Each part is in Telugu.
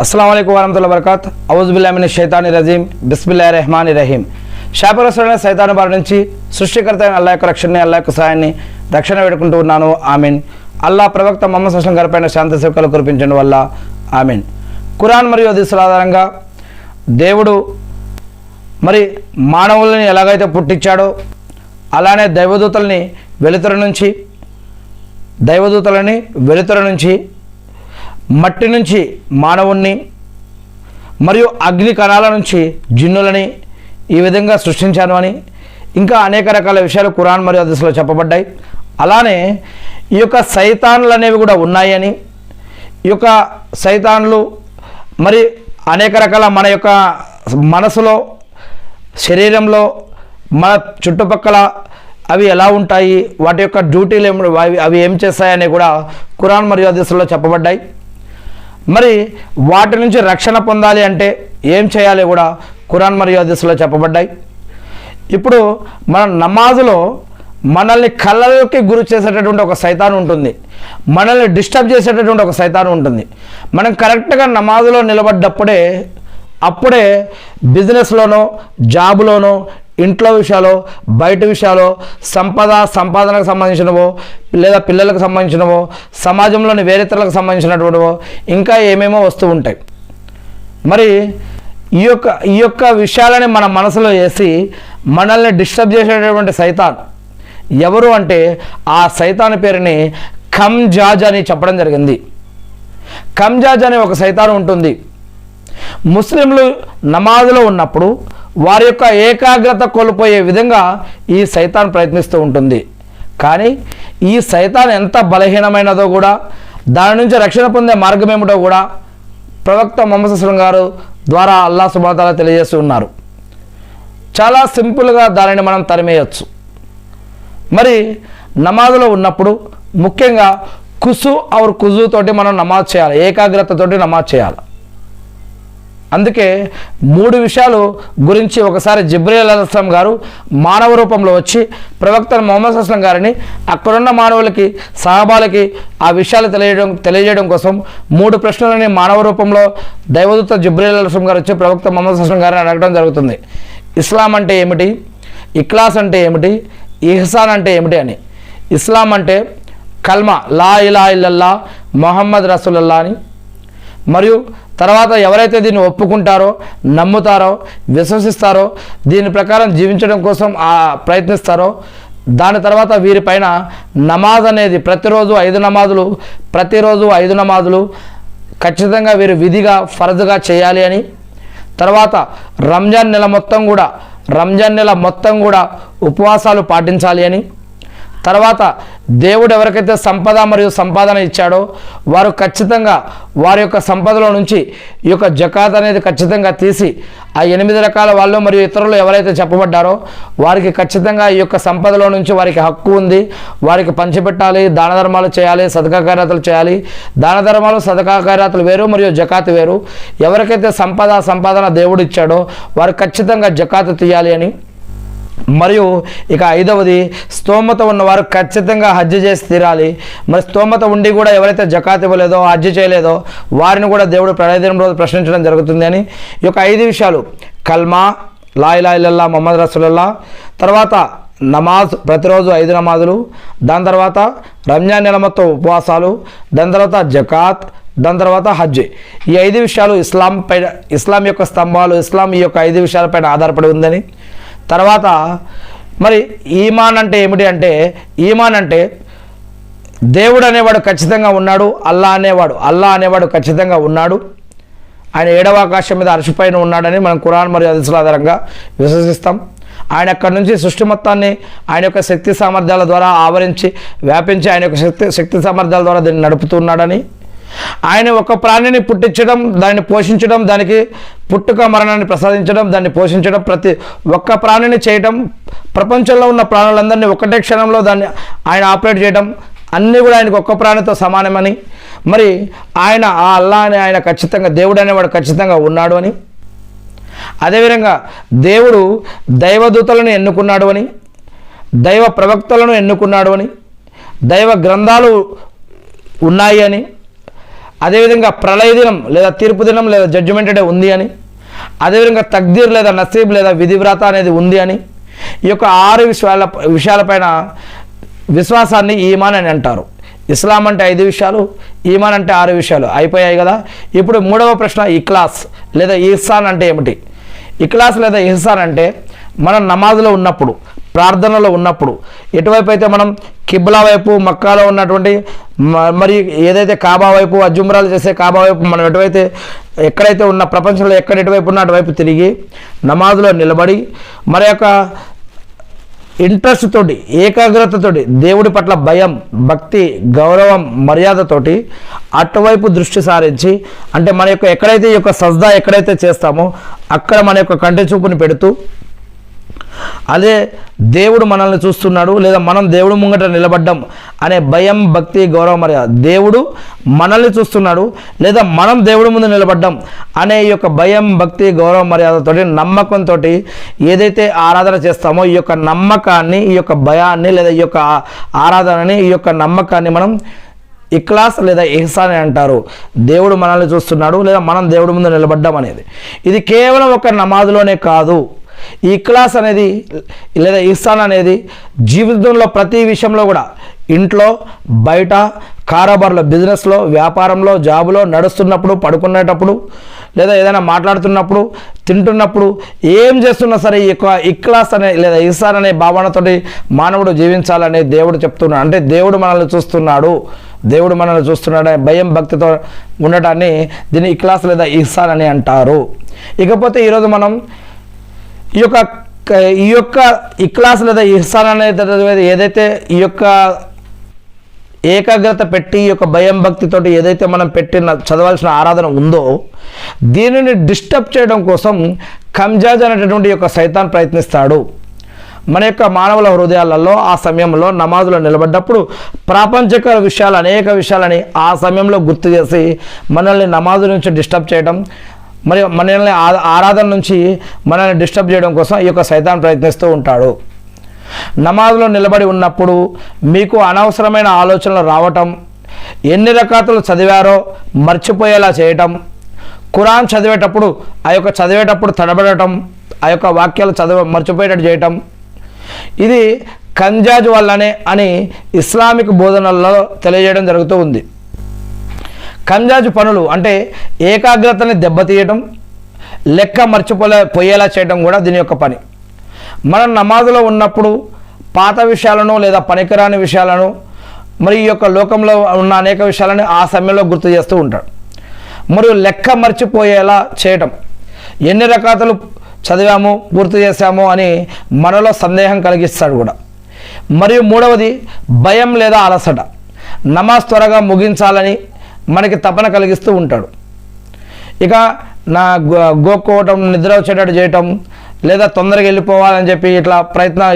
अस्सलाम वालेकुम वरहमतुल्लाहि वबरकातुहू औज़ु बिल्लाहि मिनश शैतानिर रजीम बिस्मिल्लाहिर रहमानिर रहीम శాపగ్రస్తులైన సైతాను బారి నుంచి సృష్టికర్త అయిన అల్లాహ్ యొక్క రక్షణని అల్లాహ్ యొక్క సహాయాన్ని రక్షణ వేడుకుంటూ ఉన్నాను ఆమీన్. అల్లాహ్ ప్రవక్త ముహమ్మద్ సల్లల్లాహు అలైహి వసల్లం గారిపైన శాంతి సేవకులు కురిపించండి వల్ల ఆమీన్. ఖురాన్ మరియు హదీసుల ఆధారంగా దేవుడు మరి మానవులని ఎలాగైతే పుట్టించాడో అలానే దైవదూతలని వెలుతురు నుంచి మట్టి నుంచి మానవుణ్ణి మరియు అగ్ని కణాల నుంచి జిన్నులని ఈ విధంగా సృష్టించాను అని ఇంకా అనేక రకాల విషయాలు ఖురాన్ మరియు హదీసులో చెప్పబడ్డాయి. అలానే ఈ యొక్క సైతాన్లు అనేవి కూడా ఉన్నాయని, ఈ యొక్క సైతాన్లు మరి అనేక రకాల మన యొక్క మనసులో, శరీరంలో, మన చుట్టుపక్కల అవి ఎలా ఉంటాయి, వాటి యొక్క డ్యూటీలు అవి ఏం చేస్తాయని కూడా ఖురాన్ మరియు హదీసులో చెప్పబడ్డాయి. మరి వాటి నుంచి రక్షణ పొందాలి అంటే ఏం చేయాలి కూడా ఖురాన్ మరియు హదీసులో చెప్పబడ్డాయి. ఇప్పుడు మన నమాజులో మనల్ని కళ్ళకి గురి చేసేటటువంటి ఒక సైతాన్ ఉంటుంది, మనల్ని డిస్టర్బ్ చేసేటటువంటి ఒక సైతాన్ ఉంటుంది. మనం కరెక్ట్గా నమాజులో నిలబడ్డప్పుడే అప్పుడే బిజినెస్లోనో, జాబులోనో, ఇంట్లో విషయాలు, బయట విషయాలు, సంపాదనకు సంబంధించినవో, లేదా పిల్లలకు సంబంధించినవో, సమాజంలోని వేరేతలకు సంబంధించినటువంటివో ఇంకా ఏమేమో వస్తూ ఉంటాయి. మరి ఈ యొక్క విషయాలని మన మనసులో వేసి మనల్ని డిస్టర్బ్ చేసేటటువంటి సైతాన్ ఎవరు అంటే ఆ సైతాన్ పేరుని ఖంజాజ్ అని చెప్పడం జరిగింది. ఖంజాజ్ అనే ఒక సైతాన్ ఉంటుంది. ముస్లింలు నమాజులో ఉన్నప్పుడు వారి యొక్క ఏకాగ్రత కోల్పోయే విధంగా ఈ సైతాన్ ప్రయత్నిస్తూ ఉంటుంది. కానీ ఈ సైతాన్ ఎంత బలహీనమైనదో కూడా, దాని నుంచి రక్షణ పొందే మార్గం ఏమిటో కూడా ప్రవక్త ముహమ్మద్ సల్లల్లాహు అలైహి వసల్లం గారు ద్వారా అల్లాహ్ సుబ్హానహు వ తఆలా తెలియజేస్తూ ఉన్నారు. చాలా సింపుల్గా దానిని మనం తరిమేయచ్చు. మరి నమాజులో ఉన్నప్పుడు ముఖ్యంగా కుజు తోటి మనం నమాజ్ చేయాలి, ఏకాగ్రతతోటి నమాజ్ చేయాలి. అందుకే 3 విషయాలు గురించి ఒకసారి జిబ్రీల్ అలైహిస్సలాం గారు మానవ రూపంలో వచ్చి ప్రవక్త ముహమ్మద్ సల్లల్లాహు అలైహి వసల్లం గారిని అక్కడున్న మానవులకి, సహాబాలకి ఆ విషయాలు తెలియజేయడం కోసం 3 ప్రశ్నలని మానవ రూపంలో దైవదూత జిబ్రీల్ అలైహిస్సలాం గారు వచ్చి ప్రవక్త ముహమ్మద్ సల్లల్లాహు అలైహి వసల్లం గారిని అడగడం జరుగుతుంది. ఇస్లాం అంటే ఏమిటి, ఇఖ్లాస్ అంటే ఏమిటి, ఇహ్సాన్ అంటే ఏమిటి అని. ఇస్లాం అంటే కల్మా లా ఇలాహా ఇల్లల్లాహ్ ముహమ్మద్ రసూలుల్లాహ్ అని, మరియు తర్వాత ఎవరైతే దీన్ని ఒప్పుకుంటారో, నమ్ముతారో, విశ్వసిస్తారో, దీని ప్రకారం జీవించడం కోసం ప్రయత్నిస్తారో, దాని తర్వాత వీరిపైన నమాజ్ అనేది ప్రతిరోజు 5 నమాజులు ఖచ్చితంగా వీరు విధిగా ఫరజుగా చేయాలి అని, తర్వాత రంజాన్ నెల మొత్తం కూడా ఉపవాసాలు పాటించాలి అని, తర్వాత దేవుడు ఎవరికైతే సంపద మరియు సంపాదన ఇచ్చాడో వారు ఖచ్చితంగా వారి యొక్క సంపదలో నుంచి ఈ యొక్క జకాత్ అనేది ఖచ్చితంగా తీసి ఆ 8 రకాల వాళ్ళు మరియు ఇతరులు ఎవరైతే చెప్పబడ్డారో వారికి ఖచ్చితంగా ఈ యొక్క సంపదలో నుంచి వారికి హక్కు ఉంది, వారికి పంచిపెట్టాలి, దాన ధర్మాలు చేయాలి, సదకా ఖైరాతులు చేయాలి. దాన ధర్మాలు, సదకా ఖైరాతులు వేరు మరియు జకాత్ వేరు. ఎవరికైతే సంపాదన దేవుడు ఇచ్చాడో వారు ఖచ్చితంగా జకాత్ తీయాలి అని. మరియు ఇక 5వది స్తోమత ఉన్నవారు ఖచ్చితంగా హజ్ చేసి తీరాలి. మరి స్తోమత ఉండి కూడా ఎవరైతే జకాత్ ఇవ్వలేదో, హజ్ చేయలేదో వారిని కూడా దేవుడు ప్రళయదినం రోజు ప్రశ్నించడం జరుగుతుంది అని. ఈ యొక్క 5 విషయాలు కల్మా, లా ఇలాహా ఇల్లల్లాహ్ ముహమ్మద్ రసూలుల్లాహ్, తర్వాత నమాజ్ ప్రతిరోజు 5 నమాజులు, దాని తర్వాత రంజాన్ నెల మొత్తం ఉపవాసాలు, దాని తర్వాత జకాత్, దాని తర్వాత హజ్. ఈ 5 విషయాలు ఇస్లాం యొక్క స్తంభాలు. ఇస్లాం ఈ యొక్క 5 విషయాలపైన ఆధారపడి ఉందని. తర్వాత మరి ఈమాన్ అంటే ఏమిటి అంటే, ఈమాన్ అంటే దేవుడు అనేవాడు ఖచ్చితంగా ఉన్నాడు, అల్లా అనేవాడు ఖచ్చితంగా ఉన్నాడు, ఆయన 7వ ఆకాశం మీద అర్ష్ పైన ఉన్నాడని మనం ఖురాన్ మరియు హదీసుల ఆధారంగా విశ్వసిస్తాం. ఆయన అక్కడి నుంచి సృష్టి మొత్తాన్ని ఆయన యొక్క శక్తి సామర్థ్యాల ద్వారా ఆవరించి వ్యాపించి ఆయన యొక్క శక్తి సామర్థ్యాల ద్వారా దీన్ని నడుపుతున్నాడని, ఆయన ఒక ప్రాణిని పుట్టించడం, దాన్ని పోషించడం, దానికి పుట్టుక మరణాన్ని ప్రసాదించడం, దాన్ని పోషించడం, ప్రతి ఒక్క ప్రాణిని చేయడం, ప్రపంచంలో ఉన్న ప్రాణులందరినీ ఒకటే క్షణంలో దాన్ని ఆయన ఆపరేట్ చేయడం, అన్నీ కూడా ఆయనకు ఒక్క ప్రాణితో సమానమని. మరి ఆయన ఆ అల్లా అని ఆయన ఖచ్చితంగా దేవుడు అనేవాడు ఖచ్చితంగా ఉన్నాడు అని. అదేవిధంగా దేవుడు దైవదూతలను ఎన్నుకున్నాడు అని, దైవ ప్రవక్తలను ఎన్నుకున్నాడు అని, దైవ గ్రంథాలు ఉన్నాయి అని, అదేవిధంగా ప్రళయ దినం లేదా తీర్పు దినం లేదా జడ్జిమెంట్ డే ఉంది అని, అదేవిధంగా తక్దీర్ లేదా నసీబ్ లేదా విధివ్రాత అనేది ఉంది అని, ఈ యొక్క 6 విషయాలపైన విశ్వాసాన్ని ఈమాన్ అని అంటారు. ఇస్లాం అంటే 5 విషయాలు, ఈమాన్ అంటే 6 విషయాలు అయిపోయాయి కదా. ఇప్పుడు 3వ ప్రశ్న, ఇఖ్లాస్ లేదా ఇహ్సాన్ అంటే ఏమిటి? ఇఖ్లాస్ లేదా ఇహ్సాన్ అంటే మనం నమాజ్లో ఉన్నప్పుడు, ప్రార్థనలో ఉన్నప్పుడు ఎటువైపు అయితే మనం కిబ్లా వైపు, మక్కాలో ఉన్నటువంటి మరి ఏదైతే కాబా వైపు, అజుమ్రాలు చేసే కాబా వైపు మనం ఎక్కడైతే ఉన్న ప్రపంచంలో ఎటువైపు ఉన్న అటువైపు తిరిగి నమాజ్లో నిలబడి మరి యొక్క ఇంట్రెస్ట్ తోటి, ఏకాగ్రతతోటి, దేవుడి పట్ల భయం, భక్తి, గౌరవం, మర్యాదతోటి అటువైపు దృష్టి సారించి, అంటే మన యొక్క ఎక్కడైతే ఈ యొక్క సజ్దా ఎక్కడైతే చేస్తామో అక్కడ మన యొక్క కంటి చూపుని పెడుతూ, అదే దేవుడు మనల్ని చూస్తున్నాడు లేదా మనం దేవుడు ముంగట నిలబడ్డం అనే భయం, భక్తి, గౌరవం, మర్యాద, దేవుడు మనల్ని చూస్తున్నాడు లేదా మనం దేవుడి ముందు నిలబడ్డం అనే ఈ యొక్క భయం, భక్తి, గౌరవ మర్యాదతో, నమ్మకంతో ఏదైతే ఆరాధన చేస్తామో ఈ యొక్క నమ్మకాన్ని, ఈ యొక్క భయాన్ని లేదా ఈ యొక్క ఆరాధనని, ఈ యొక్క నమ్మకాన్ని మనం ఇఖ్లాస్ లేదా ఇహ్సాన్ అని అంటారు. దేవుడు మనల్ని చూస్తున్నాడు లేదా మనం దేవుడి ముందు నిలబడ్డం అనేది. ఇది కేవలం ఒక నమాజ్లోనే కాదు. ఈ ఇఖ్లాస్ అనేది లేదా ఇహ్సాన్ అనేది జీవితంలో ప్రతి విషయంలో కూడా, ఇంట్లో, బయట, కారోబార్లో, బిజినెస్లో, వ్యాపారంలో, జాబులో, నడుస్తున్నప్పుడు, పడుకునేటప్పుడు లేదా ఏదైనా మాట్లాడుతున్నప్పుడు, తింటున్నప్పుడు, ఏం చేస్తున్నా సరే ఈ యొక్క ఇఖ్లాస్ అనే లేదా ఇహ్సాన్ అనే భావనతోటి మానవుడు జీవించాలని దేవుడు చెప్తున్నాడు. అంటే దేవుడు మనల్ని చూస్తున్నాడు, దేవుడు మనల్ని చూస్తున్నాడు భయం, భక్తితో ఉండటాన్ని దీన్ని ఇఖ్లాస్ లేదా ఇహ్సాన్ అని అంటారు. ఇకపోతే ఈరోజు మనం ఈ యొక్క ఇఖ్లాస్ లేదా ఇహ్సాన్ అనేది ఏదైతే ఈ యొక్క ఏకాగ్రత పెట్టి, ఈ యొక్క భయం, భక్తితోటి ఏదైతే మనం పెట్టిన చదవాల్సిన ఆరాధన ఉందో దీనిని డిస్టర్బ్ చేయడం కోసం కంజాజ్ అనేటటువంటి యొక్క సైతాన్ ప్రయత్నిస్తాడు. మన యొక్క మానవుల హృదయాలలో ఆ సమయంలో నమాజులో నిలబడ్డప్పుడు ప్రాపంచిక విషయాలు, అనేక విషయాలని ఆ సమయంలో గుర్తు చేసి మనల్ని నమాజు నుంచి డిస్టర్బ్ చేయడం, మరి మనల్ని ఆరాధన నుంచి మనల్ని డిస్టర్బ్ చేయడం కోసం ఈ యొక్క సైతాన్ ప్రయత్నిస్తూ ఉంటాడు. నమాజ్లో నిలబడి ఉన్నప్పుడు మీకు అనవసరమైన ఆలోచనలు రావటం, ఎన్ని రకాతులు చదివారో మర్చిపోయేలా చేయటం, ఖురాన్ చదివేటప్పుడు చదివేటప్పుడు తడబడటం, ఆ యొక్క వాక్యాలు మర్చిపోయేటట్టు చేయటం, ఇది కంజాజ్ వల్లనే అని ఇస్లామిక్ బోధనల్లో తెలియజేయడం జరుగుతూ ఉంది. కంజాజు పనులు అంటే ఏకాగ్రతని దెబ్బతీయటం, లెక్క పోయేలా చేయడం కూడా దీని యొక్క పని. మనం నమాజులో ఉన్నప్పుడు పాత విషయాలను లేదా పనికిరాని విషయాలను, మరి ఈ యొక్క లోకంలో ఉన్న అనేక విషయాలను ఆ సమయంలో గుర్తు చేస్తూ ఉంటాడు. మరియు లెక్క మర్చిపోయేలా చేయటం, ఎన్ని రకాలు చదివాము, పూర్తి చేశాము అని మనలో సందేహం కలిగిస్తాడు కూడా. మరియు 3వది భయం లేదా అలసట, నమాజ్ త్వరగా ముగించాలని మనకి తపన కలిగిస్తూ ఉంటాడు. ఇక గోక్కోవటం, నిద్ర వచ్చేటట్టు చేయటం లేదా తొందరగా వెళ్ళిపోవాలని చెప్పి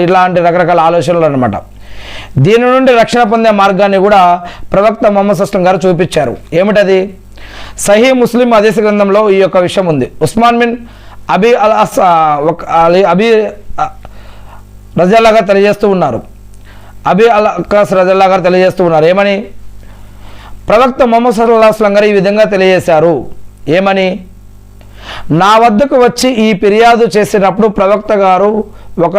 ఇలాంటి రకరకాల ఆలోచనలు అన్నమాట. దీని నుండి రక్షణ పొందే మార్గాన్ని కూడా ప్రవక్త ముహమ్మద్ సల్లల్లాహు గారు చూపించారు. ఏమిటది? సహీ ముస్లిం హదీస్ గ్రంథంలో ఈ యొక్క విషయం ఉంది. ఉస్మాన్ బిన్ అబీ రజల్లా గారు తెలియజేస్తూ ఉన్నారు. అబీ అల్ అక్కాస్ రజల్లా గారు తెలియజేస్తూ ఉన్నారు ఏమని? ప్రవక్త ముహమ్మద్ సల్లల్లాహు అలైహి వసల్లం గారు ఈ విధంగా తెలియజేశారు. ఏమని? నా వద్దకు వచ్చి ఈ ఫిర్యాదు చేసినప్పుడు ప్రవక్త గారు ఒక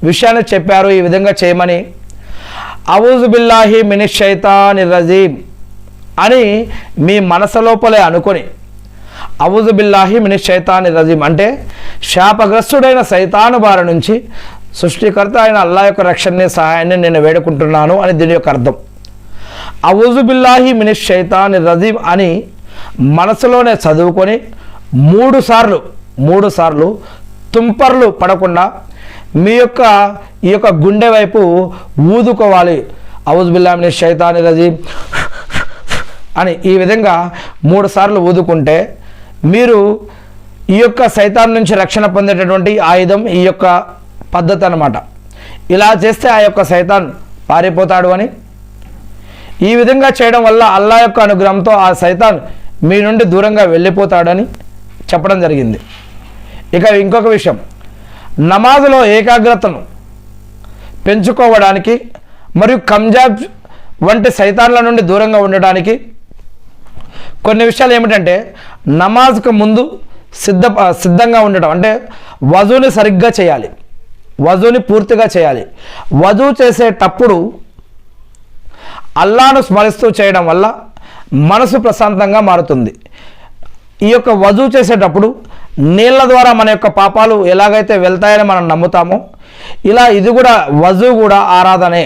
విషయాన్ని చెప్పారు, ఈ విధంగా చేయమని. అవుజు బిల్లాహి మినష్ షైతానిర్ రజీమ్ అని మీ మనసు లోపలే అనుకొని, అవుజు బిల్లాహి మినష్ షైతానిర్ రజీమ్ అంటే శాపగ్రస్తుడైన సైతాను బారి నుంచి సృష్టికర్త అయిన అల్లాహ్ యొక్క రక్షణని, సహాయాన్ని నేను వేడుకుంటున్నాను అని దీని యొక్క అర్థం. అవుజు బిల్లాహి మినష్ షైతానిర్ రజీమ్ అని మనసులోనే చదువుకొని 3 సార్లు తుంపర్లు పడకుండా మీ యొక్క ఈ యొక్క గుండె వైపు ఊదుకోవాలి. అవుజు బిల్లాహి మినష్ షైతానిర్ రజీమ్ అని ఈ విధంగా 3 సార్లు ఊదుకుంటే మీరు ఈ యొక్క సైతాన్ నుంచి రక్షణ పొందేటటువంటి ఆయుధం ఈ యొక్క పద్ధతి అన్నమాట. ఇలా చేస్తే ఆ యొక్క సైతాన్ పారిపోతాడు అని, ఈ విధంగా చేయడం వల్ల అల్లాహ్ యొక్క అనుగ్రహంతో ఆ సైతాన్ మీ నుండి దూరంగా వెళ్ళిపోతాడని చెప్పడం జరిగింది. ఇక ఇంకొక విషయం, నమాజులో ఏకాగ్రతను పెంచుకోవడానికి మరియు కంజాబ్ వంటి సైతాన్ల నుండి దూరంగా ఉండడానికి కొన్ని విషయాలు ఏమిటంటే నమాజ్కు ముందు సిద్ధంగా ఉండటం, అంటే వజూని సరిగ్గా చేయాలి, వజూని పూర్తిగా చేయాలి. వజూ చేసేటప్పుడు అల్లాహ్ను స్మరిస్తూ చేయడం వల్ల మనసు ప్రశాంతంగా మారుతుంది. ఈ యొక్క వజూ చేసేటప్పుడు నీళ్ళ ద్వారా మన యొక్క పాపాలు ఎలాగైతే వెళ్తాయని మనం నమ్ముతామో, ఇలా ఇది కూడా వజూ కూడా ఆరాధనే.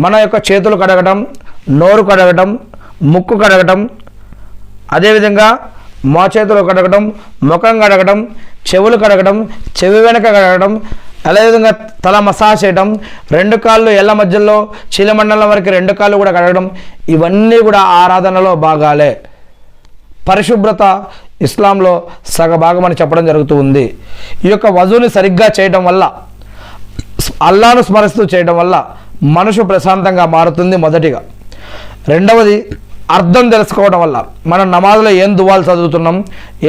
మన యొక్క చేతులు కడగటం, నోరు కడగటం, ముక్కు కడగటం, అదేవిధంగా చేతులు కడగటం, ముఖం కడగటం, చెవులు కడగటం, చెవి వెనక కడగటం, అదేవిధంగా తల మసాజ్ చేయడం, 2 కాళ్ళు ఎల్ల మధ్యలో చీలమండలం వరకు 2 కాళ్ళు కూడా కడగడం, ఇవన్నీ కూడా ఆరాధనలో భాగాలే. పరిశుభ్రత ఇస్లాంలో సగభాగం అని చెప్పడం జరుగుతూ ఉంది. ఈ యొక్క వజూని సరిగ్గా చేయడం వల్ల, అల్లాహ్ను స్మరిస్తూ చేయడం వల్ల మనసు ప్రశాంతంగా మారుతుంది మొదటిగా. రెండవది అర్థం తెలుసుకోవడం వల్ల, మనం నమాజ్లో ఏం దువాలు చదువుతున్నాం,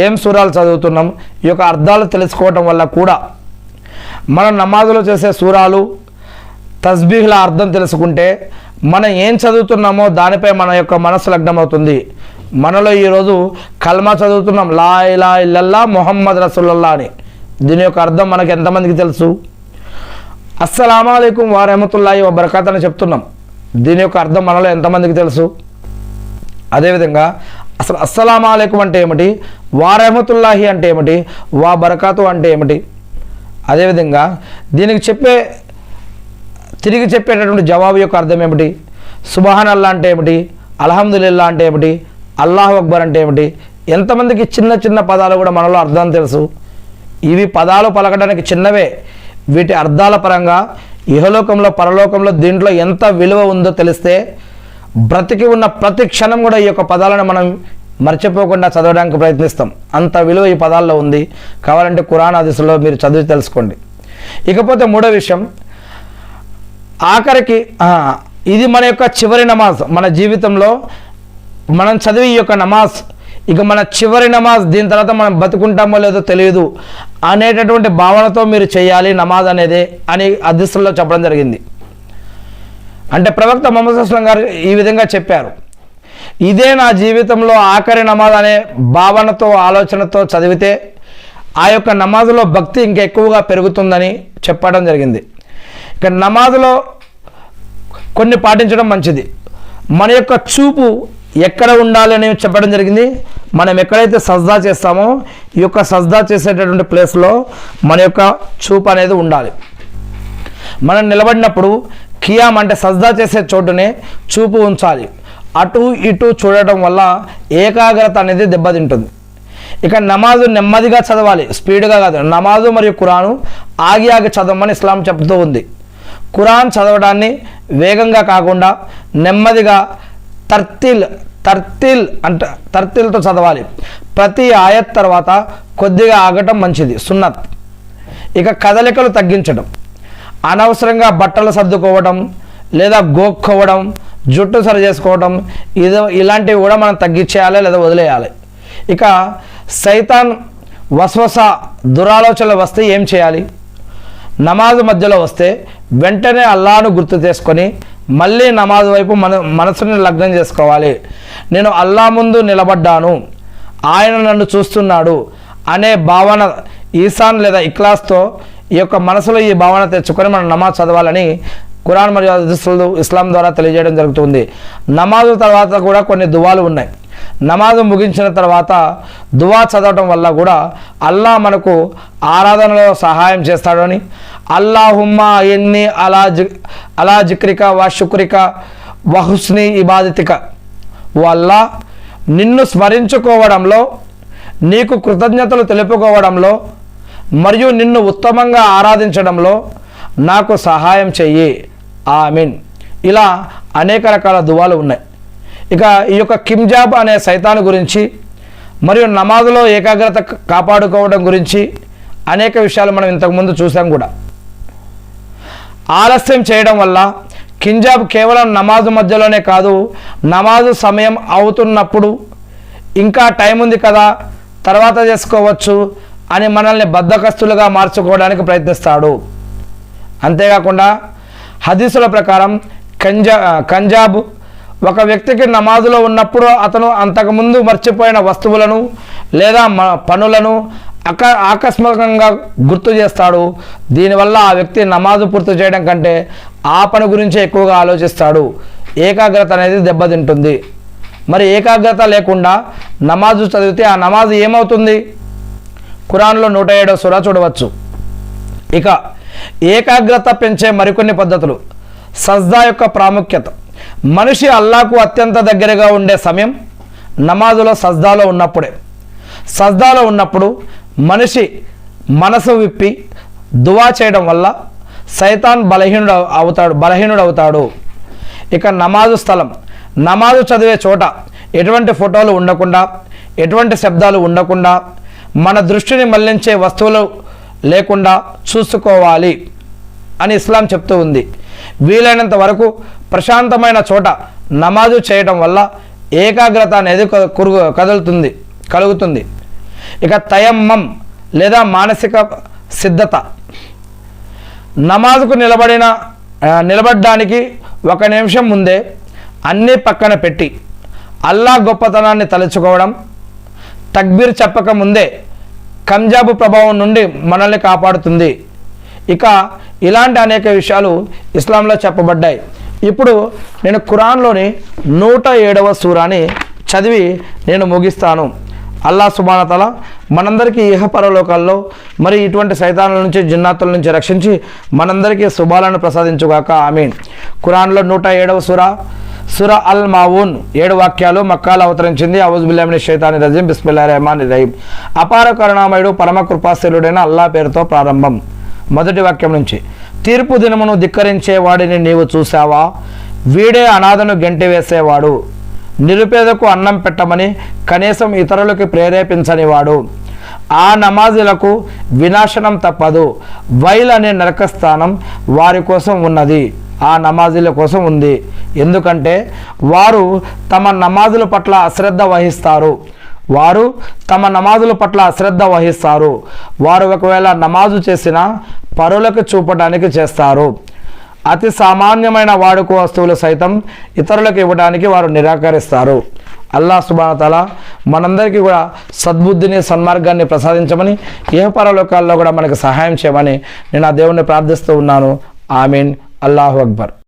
ఏం సూరాలు చదువుతున్నాం, ఈ యొక్క అర్థాలు తెలుసుకోవడం వల్ల కూడా మనం నమాజ్లో చేసే సూరాలు తస్బీహ్ల అర్థం తెలుసుకుంటే మనం ఏం చదువుతున్నామో దానిపై మన యొక్క మనసు లగ్నం అవుతుంది. మనలో ఈరోజు కల్మా చదువుతున్నాం, లా ఇలాహ ఇల్లల్లాహ్ ముహమ్మద్ రసూలుల్లాహ్ అని. దీని యొక్క అర్థం మనకు ఎంతమందికి తెలుసు? అస్సలాము అలైకుం వరహమతుల్లాహి వబరకాతు అని చెప్తున్నాం. దీని యొక్క అర్థం మనలో ఎంతమందికి తెలుసు? అదేవిధంగా అసలు అస్సలాము అలైకుం అంటే ఏమిటి, వరహమతుల్లాహి అంటే ఏమిటి, వా బరకాతు అంటే ఏమిటి, అదేవిధంగా దీనికి తిరిగి చెప్పేటటువంటి జవాబు యొక్క అర్థం ఏమిటి, సుబ్హానల్లా అంటే ఏమిటి, అల్హమ్దులిల్లా అంటే ఏమిటి, అల్లాహు అక్బర్ అంటే ఏమిటి, ఎంతమందికి చిన్న చిన్న పదాలు కూడా మనలో అర్థం తెలుసు? ఇవి పదాలు పలకడానికి చిన్నవే, వీటి అర్థాల పరంగా ఇహలోకంలో పరలోకంలో దీంట్లో ఎంత విలువ ఉందో తెలిస్తే బ్రతికి ఉన్న ప్రతి క్షణం కూడా ఈ యొక్క పదాలను మనం మర్చిపోకుండా చదవడానికి ప్రయత్నిస్తాం. అంత విలువ ఈ పదాల్లో ఉంది. కావాలంటే ఖురాన్ హదీసులో మీరు చదివి తెలుసుకోండి. ఇకపోతే మూడో విషయం, ఆఖరికి ఇది మన యొక్క చివరి నమాజ్. మన జీవితంలో మనం చదివి ఈ యొక్క నమాజ్ ఇక మన చివరి నమాజ్, దీని తర్వాత మనం బతుకుంటామో లేదో తెలియదు అనేటటువంటి భావనతో మీరు చేయాలి నమాజ్ అనేది అని హదీసుల్లో చెప్పడం జరిగింది. అంటే ప్రవక్త ముహమ్మద్ సల్లల్లాహు అలైహి వసల్లం గారు ఈ విధంగా చెప్పారు, ఇదే నా జీవితంలో ఆఖరి నమాజ్ అనే భావనతో ఆలోచనతో చదివితే ఆ యొక్క నమాజులో భక్తి ఇంకా ఎక్కువగా పెరుగుతుందని చెప్పడం జరిగింది. ఇక నమాజులో కొన్ని పాటించడం మంచిది. మన యొక్క చూపు ఎక్కడ ఉండాలి అని చెప్పడం జరిగింది. మనం ఎక్కడైతే సజ్దా చేస్తామో ఈ యొక్క సజ్దా చేసేటటువంటి ప్లేస్లో మన యొక్క చూపు అనేది ఉండాలి. మనం నిలబడినప్పుడు ఖియామ్ అంటే సజ్దా చేసే చోటునే చూపు ఉంచాలి. అటు ఇటు చూడటం వల్ల ఏకాగ్రత అనేది దెబ్బతింటుంది. ఇక నమాజు నెమ్మదిగా చదవాలి, స్పీడ్గా కాదు. నమాజు మరియు ఖురాను ఆగి చదవమని ఇస్లాం చెప్తూ ఉంది. ఖురాన్ చదవడాన్ని వేగంగా కాకుండా నెమ్మదిగా తర్తిల్తో చదవాలి. ప్రతి ఆయత్ తర్వాత కొద్దిగా ఆగటం మంచిది, సున్నత్. ఇక కదలికలు తగ్గించడం, అనవసరంగా బట్టలు సర్దుకోవడం లేదా గోక్కోవడం, జుట్టు సరి చేసుకోవడం, ఇలాంటివి కూడా మనం తగ్గించేయాలి లేదా వదిలేయాలి. ఇక సైతాన్ వస్వస దురాలోచనలు వస్తే ఏం చేయాలి? నమాజు మధ్యలో వస్తే వెంటనే అల్లాహ్ను గుర్తు చేసుకొని మళ్ళీ నమాజ్ వైపు మనసుని లగ్నం చేసుకోవాలి. నేను అల్లాహ్ ముందు నిలబడ్డాను, ఆయన నన్ను చూస్తున్నాడు అనే భావన ఈసాన్ లేదా ఇఖ్లాస్తో ఈ యొక్క మనసులో ఈ భావన తెచ్చుకొని మనం నమాజ్ చదవాలని ఖురాన్ మరియు హదీసులు ఇస్లాం ద్వారా తెలియజేయడం జరుగుతుంది. నమాజు తర్వాత కూడా కొన్ని దువాలు ఉన్నాయి. నమాజు ముగించిన తర్వాత దువా చదవటం వల్ల కూడా అల్లాహ్ మనకు ఆరాధనలో సహాయం చేస్తాడు అని, అల్లాహుమ్మా ఎన్ని అలా జిక్రిక వ శుక్రిక వ హుస్ని ఇబాదతిక, ఓ అల్లాహ్ నిన్ను స్మరించుకోవడంలో, నీకు కృతజ్ఞతలు తెలుపుకోవడంలో మరియు నిన్ను ఉత్తమంగా ఆరాధించడంలో నాకు సహాయం చెయ్యి, ఆమీన్. ఇలా అనేక రకాల దువాలు ఉన్నాయి. ఇక ఈ యొక్క కింజాబ్ అనే సైతాను గురించి మరియు నమాజులో ఏకాగ్రత కాపాడుకోవడం గురించి అనేక విషయాలు మనం ఇంతకుముందు చూసాం కూడా. ఆలస్యం చేయడం వల్ల కింజాబ్ కేవలం నమాజు మధ్యలోనే కాదు, నమాజు సమయం అవుతున్నప్పుడు ఇంకా టైం ఉంది కదా తర్వాత చేసుకోవచ్చు అని మనల్ని బద్ధకస్తులుగా మార్చుకోవడానికి ప్రయత్నిస్తాడు. అంతేకాకుండా హదీసుల ప్రకారం కంజాబ్ ఒక వ్యక్తికి నమాజులో ఉన్నప్పుడు అతను అంతకుముందు మర్చిపోయిన వస్తువులను లేదా పనులను ఆకస్మికంగా గుర్తు చేస్తాడు. దీనివల్ల ఆ వ్యక్తి నమాజు పూర్తి చేయడం కంటే ఆ పని గురించే ఎక్కువగా ఆలోచిస్తాడు. ఏకాగ్రత అనేది దెబ్బతింటుంది. మరి ఏకాగ్రత లేకుండా నమాజు చదివితే ఆ నమాజు ఏమవుతుంది? ఖురాన్లో 107వ సూరా చూడవచ్చు. ఇక ఏకాగ్రత పెంచే మరికొన్ని పద్ధతులు. సజ్దా యొక్క ప్రాముఖ్యత. మనిషి అల్లాహకు అత్యంత దగ్గరగా ఉండే సమయం నమాజులో సజ్దాలో ఉన్నప్పుడే. సజ్దాలో ఉన్నప్పుడు మనిషి మనసు విప్పి దువా చేయడం వల్ల సైతాన్ బలహీనుడు అవుతాడు. ఇక నమాజు స్థలం. నమాజు చదివే చోట ఎటువంటి ఫోటోలు ఉండకుండా, ఎటువంటి శబ్దాలు ఉండకుండా, మన దృష్టిని మళ్లించే వస్తువులు లేకుండా చూసుకోవాలి అని ఇస్లాం చెప్తూ ఉంది. వీలైనంత వరకు ప్రశాంతమైన చోట నమాజు చేయడం వల్ల ఏకాగ్రత అనేది కలుగుతుంది. ఇక తయమ్మం లేదా మానసిక సిద్ధత. నమాజుకు నిలబడడానికి 1 నిమిషం ముందే అన్నీ పక్కన పెట్టి అల్లాహ్ గొప్పతనాన్ని తలుచుకోవడం, తక్బీర్ చెప్పక ముందే కంజాబు ప్రభావం నుండి మనల్ని కాపాడుతుంది. ఇక ఇలాంటి అనేక విషయాలు ఇస్లాంలో చెప్పబడ్డాయి. ఇప్పుడు నేను ఖురాన్లోని 107వ సూరాని చదివి నేను ముగిస్తాను. అల్లాహ్ సుబ్హానహు వ తఆలా మనందరికీ ఇహపరలోకాల్లో మరి ఇటువంటి సైతానుల నుంచి, జిన్నాతుల నుంచి రక్షించి మనందరికీ శుభాలను ప్రసాదించుగాక. ఆమీన్. ఖురాన్లో 107వ సూరా అల్ మాఊన్ 7 వాక్యాలు మక్కాలో అవతరించింది. ఔజు బిల్లాహి మినష్ షైతానిర్ రజీం. బిస్మిల్లాహిర్ రహమానిర్ రహీం. అపార కరుణామయుడు పరమ కృపాశీలుడైన అల్లాహ్ పేరుతో ప్రారంభం. మొదటి వాక్యం నుంచి. తీర్పు దినమును ధిక్కరించే వాడిని నీవు చూసావా? వీడే అనాథను గెంటివేసేవాడు, నిరుపేదకు అన్నం పెట్టమని కనీసం ఇతరులకు ప్రేరేపించనివాడు. ఆ నమాజులకు వినాశనం తప్పదు. వైల్ అనే నరకస్థానం వారి కోసం ఉన్నది. ఆ నమాజుల కోసం ఉంది. ఎందుకంటే వారు తమ నమాజుల పట్ల అశ్రద్ధ వహిస్తారు. వారు ఒకవేళ నమాజు చేసినా పరులకు చూపడానికి చేస్తారు. అతి సామాన్యమైన వాడుక వస్తువులు సైతం ఇతరులకు ఇవ్వడానికి వారు నిరాకరిస్తారు. అల్లాహ్ సుబ్హానహు వ తఆలా మనందరికీ కూడా సద్బుద్ధిని, సన్మార్గాన్ని ప్రసాదించమని, ఇహపరలోకాల్లో కూడా మనకు సహాయం చేయమని నేను ఆ దేవుణ్ణి ప్రార్థిస్తూ ఉన్నాను. ఆమీన్. అల్లాహు అక్బర్.